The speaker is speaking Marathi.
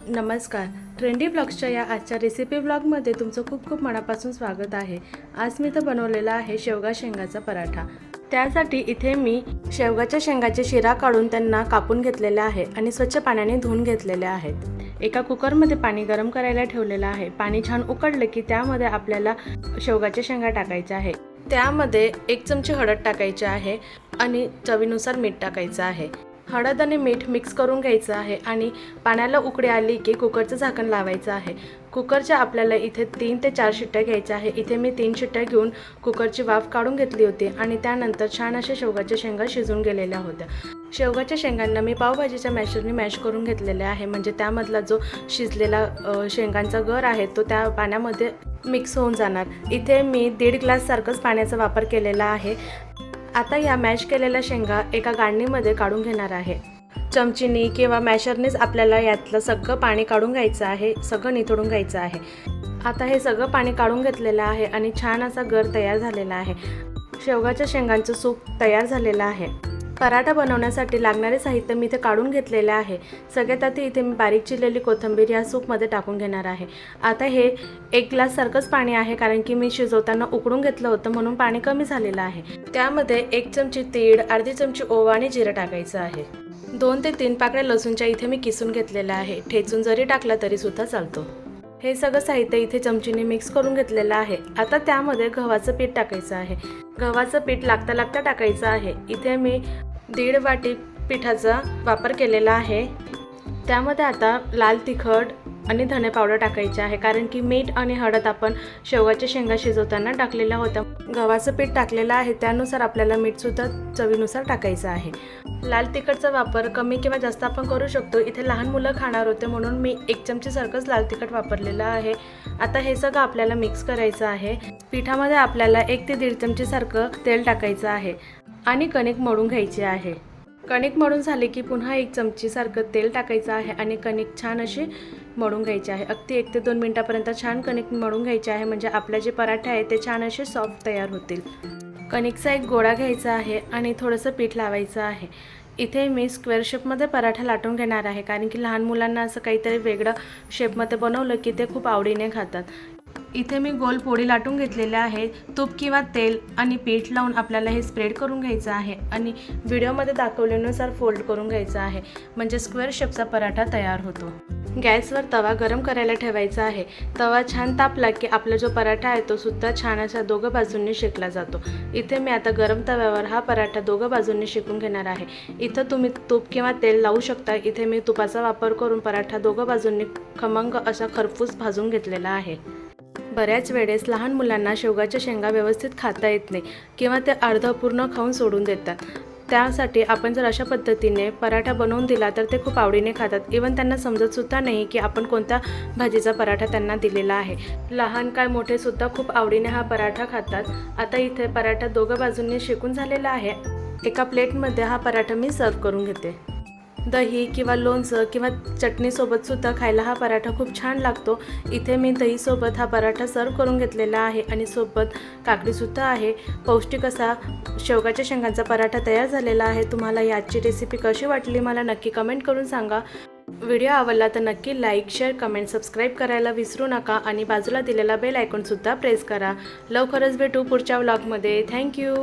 नमस्कार. ट्रेंडी ब्लॉग्सच्या या आजच्या रेसिपी ब्लॉगमध्ये तुमचं खूप खूप मनापासून स्वागत आहे. आज मी तर बनवलेला आहे शेवगा शेंगाचा पराठा. त्यासाठी इथे मी शेवगाच्या शेंगाचे शिरा काढून त्यांना कापून घेतलेले आहे आणि स्वच्छ पाण्याने धुवून घेतलेले आहेत. एका कुकरमध्ये पाणी गरम करायला ठेवलेलं आहे. पाणी छान उकळलं की त्यामध्ये आपल्याला शेवगाच्या शेंगा टाकायच्या आहे. त्यामध्ये 1 चमची हळद टाकायची आहे आणि चवीनुसार मीठ टाकायचं आहे. हळद आणि मीठ मिक्स करून घ्यायचं आहे आणि पाण्याला उकळी आली की कुकरचं झाकण लावायचं आहे. कुकरच्या आपल्याला इथे 3 ते 4 शिट्ट्या घ्यायच्या आहे. इथे मी 3 शिट्ट्या घेऊन कुकरची वाफ काढून घेतली होती आणि त्यानंतर छान अशा शेवगाच्या शेंगा शिजून गेलेल्या होत्या. शेवगाच्या शेंगांना मी पावभाजीच्या मॅशरने मॅश करून घेतलेले आहे, म्हणजे त्यामधला जो शिजलेला शेंगांचा गर आहे तो त्या पाण्यामध्ये मिक्स होऊन जाणार. इथे मी 1.5 ग्लास सारखंच पाण्याचा वापर केलेला आहे. आता या मॅश केलेल्या शेंगा एका गाळणीमध्ये काढून घेणार आहे. चमचीनी किंवा मॅशरनेच आपल्याला यातलं सगळं पाणी काढून घ्यायचं आहे, सगळं निथळून घ्यायचं आहे. आता हे सगळं पाणी काढून घेतलेलं आहे आणि छान असा गर तयार झालेला आहे. शेवगाच्या शेंगांचं सूप तयार झालेलं आहे. पराठा बनवण्यासाठी लागणारे साहित्य मी इथे काढून घेतलेले आहे. सगळ्यात आधी इथे मी बारीक चिरलेली कोथिंबीर या सूपमध्ये टाकून घेणार आहे. आता हे 1 ग्लास सारखंच पाणी आहे, कारण की मी शिजवताना उकळून घेतलं होतं म्हणून पाणी कमी झालेलं आहे. त्यामध्ये 1 चमची तीळ, अर्धी चमची ओवा आणि जिरं टाकायचं आहे. 2 ते 3 पाकळ्या लसूणच्या इथे मी किसून घेतलेल्या आहे. ठेचून जरी टाकला तरी सुद्धा चालतो. हे सगळं साहित्य इथे चमचीने मिक्स करून घेतलेलं आहे. आता त्यामध्ये गव्हाचं पीठ टाकायचं आहे. गव्हाचं पीठ लागता टाकायचं आहे. इथे मी 1.5 वाटी पिठाचा वापर केलेला आहे. त्यामध्ये आता लाल तिखट आणि धने पावडर टाकायचे आहे, कारण की मीठ आणि हळद आपण शेवगाच्या शेंगा शिजवताना टाकलेल्या होत्या. गव्हाचं पीठ टाकलेलं आहे त्यानुसार आपल्याला मीठसुद्धा चवीनुसार टाकायचं आहे. लाल तिखटचा वापर कमी किंवा जास्त आपण करू शकतो. इथे लहान मुलं खाणार होते म्हणून मी 1 चमची सारखंच लाल तिखट वापरलेलं आहे. आता हे सगळं आपल्याला मिक्स करायचं आहे. पिठामध्ये आपल्याला 1 ते 1.5 चमची सारखं तेल टाकायचं आहे आणि कणिक मळून घ्यायची आहे. कणिक मळून झाले की पुन्हा 1 चमची सारखं तेल टाकायचं आहे आणि कणिक छान अशी मळून घ्यायची आहे. अगदी 1 ते 2 मिनिटापर्यंत छान कणिक मळून घ्यायचे आहे, म्हणजे आपले जे पराठे आहेत ते छान असे सॉफ्ट तयार होतील. कणिकचा एक गोळा घ्यायचा आहे आणि थोडंसं पीठ लावायचं आहे. इथे मी स्क्वेअर शेपमध्ये पराठा लाटून घेणार आहे, कारण की लहान मुलांना असं काहीतरी वेगळं शेपमध्ये बनवलं की ते खूप आवडीने खातात. इथे मी गोल पोळी लाटून घेतलेल्या आहे. तूप किंवा तेल आणि पीठ लावून आपल्याला हे स्प्रेड करून घ्यायचं आहे आणि व्हिडिओमध्ये दाखवल्यानुसार फोल्ड करून घ्यायचं आहे, म्हणजे स्क्वेअर शेपचा पराठा तयार होतो. गॅसवर तवा गरम करायला ठेवायचा आहे. तवा छान तापला की आपला जो पराठा आहे तो सुद्धा छान असा दोघं बाजूंनी शेकला जातो. इथे मी आता गरम तव्यावर हा पराठा दोघं बाजूंनी शेकून घेणार आहे. इथं तुम्ही तूप किंवा तेल लावू शकता. इथे मी तुपाचा वापर करून पराठा दोघं बाजूंनी खमंग असा खरपूस भाजून घेतलेला आहे. बऱ्याच वेळेस लहान मुलांना शेवगाच्या शेंगा व्यवस्थित खाता येत नाही किंवा ते अर्धपूर्ण खाऊन सोडून देतात. त्यासाठी आपण जर अशा पद्धतीने पराठा बनवून दिला तर ते खूप आवडीने खातात. इवन त्यांना समजतसुद्धा नाही की आपण कोणत्या भाजीचा पराठा त्यांना दिलेला आहे. लहान काय मोठेसुद्धा खूप आवडीने हा पराठा खातात. आता इथे पराठा दोघं बाजूंनी शेकून झालेला आहे. एका प्लेटमध्ये हा पराठा मी सर्व करून घेते. दही किंवा लोणचं किंवा चटणीसोबतसुद्धा खायला हा पराठा खूप छान लागतो. इथे मी दहीसोबत हा पराठा सर्व करून घेतलेला आहे आणि सोबत काकडीसुद्धा आहे. पौष्टिक असा शेवगाच्या शेंगांचा पराठा तयार झालेला आहे. तुम्हाला याची रेसिपी कशी वाटली मला नक्की कमेंट करून सांगा. व्हिडिओ आवडला तर नक्की लाईक, शेअर, कमेंट, सबस्क्राईब करायला विसरू नका आणि बाजूला दिलेला बेल आयकॉनसुद्धा प्रेस करा. लवकरच भेटू पुढच्या व्लॉगमध्ये. थँक्यू.